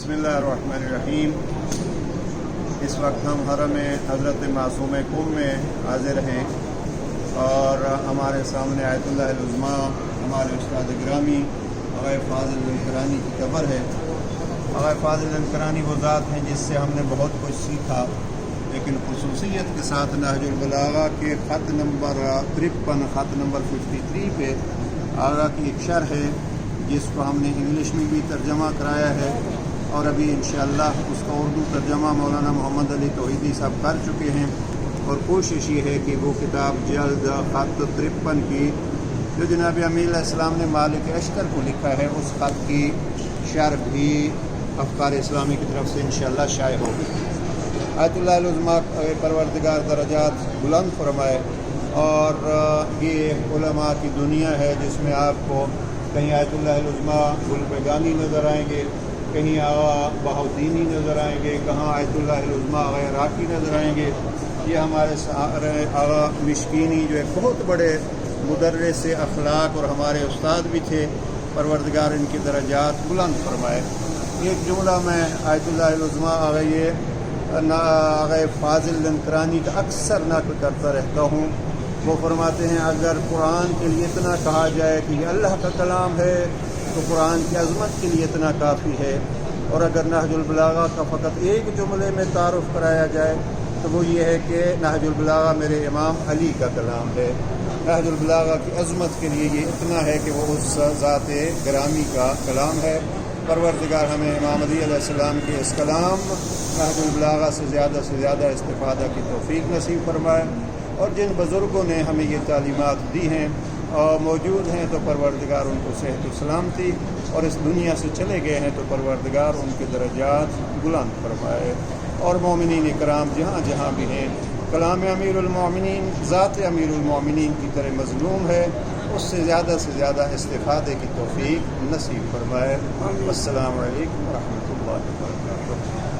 बिस्मिल्लाहिर्रहमानिर्रहीम। इस वक्त हम हरम हज़रत मासूम कुम में हाज़िर हैं और हमारे सामने आयतुल्लाह अल-उज़्मा हमारे उस्ताद गिरामी आग़ा फ़ाज़िल अल-करानी की कब्र है। आग़ा फ़ाज़िल अल-करानी वो ज़ात हैं जिससे हमने बहुत कुछ सीखा, लेकिन ख़ुसूसियत के साथ नहजुल बलागा के ख़त नंबर 53 ख़त नंबर 53 पे आग़ा की एक शरह है जिसको हमने इंग्लिश में भी तर्जमा कराया है और अभी इंशाअल्लाह उसका उर्दू तर्जमा मौलाना मोहम्मद अली तौहीदी साहब कर चुके हैं। और कोशिश ये है कि वो किताब जल्द ख़त 53 की जो जनाब अमीर अलैहिस्सलाम ने मालिक अशकर को लिखा है उस ख़त की शरह भी अफ़कार इस्लामी की तरफ से इंशाअल्लाह शाये होगी। आयतुल्लाह अल-उज़्मा परवरदिगार दरजात बुलंद फरमाए। और ये उलमा की दुनिया है जिसमें आपको कहीं आयतुल्लाह अल-उज़्मा गुलबगानी नज़र आएंगे, कहीं आग़ा बहाउद्दीनी नज़र आएंगे, कहाँ आयतुल्लाह अल-उज़्मा आग़ा इराक़ी नज़र आएंगे। ये हमारे आग़ा मिशकीनी जो एक बहुत बड़े मुदर्रिस अखलाक और हमारे उस्ताद भी थे, परवरदिगार इनकी दरजात बुलंद फरमाए। एक जुमला मैं आयतुल्लाह अल-उज़्मा आग़ा फ़ाज़िल अल-करानी का अक्सर नक़ल करता रहता हूँ। वो फरमाते हैं अगर कुरान के लिए इतना कहा जाए कि ये अल्लाह का कलाम है तो कुरान की अज़मत के लिए इतना काफ़ी है, और अगर नहजुल बलागा का फ़कत एक जुमले में तारुफ़ कराया जाए तो वो ये है कि नहजुल बलागा मेरे इमाम अली का कलाम है। नहजुल बलागा की अज़मत के लिए ये इतना है कि वो उस ज़ात गिरामी का कलाम है। परवरदिगार हमें इमाम अली अलैहिस्सलाम के इस कलाम नहजुल बलागा से ज़्यादा इस्तिफ़ादा की तौफ़ीक़ नसीब फरमाए। और जिन बुज़ुर्गों ने हमें ये तालीमात दी हैं और मौजूद हैं तो परवरदिगार उनको सेहत व सलामती, और इस दुनिया से चले गए हैं तो परवरदिगार उनके दरजात बुलंद फरमाए। और मोमिनीन इकराम जहाँ जहाँ भी हैं, कलाम अमीरुल मोमिनीन ज़ात अमीरुल मोमिनीन की तरह मज़लूम है, उससे ज़्यादा इस्तिफ़ादे की तौफ़ीक़ नसीब फरमाए। अस्सलामु अलैकुम व रहमतुल्लाहि व बरकातुहू।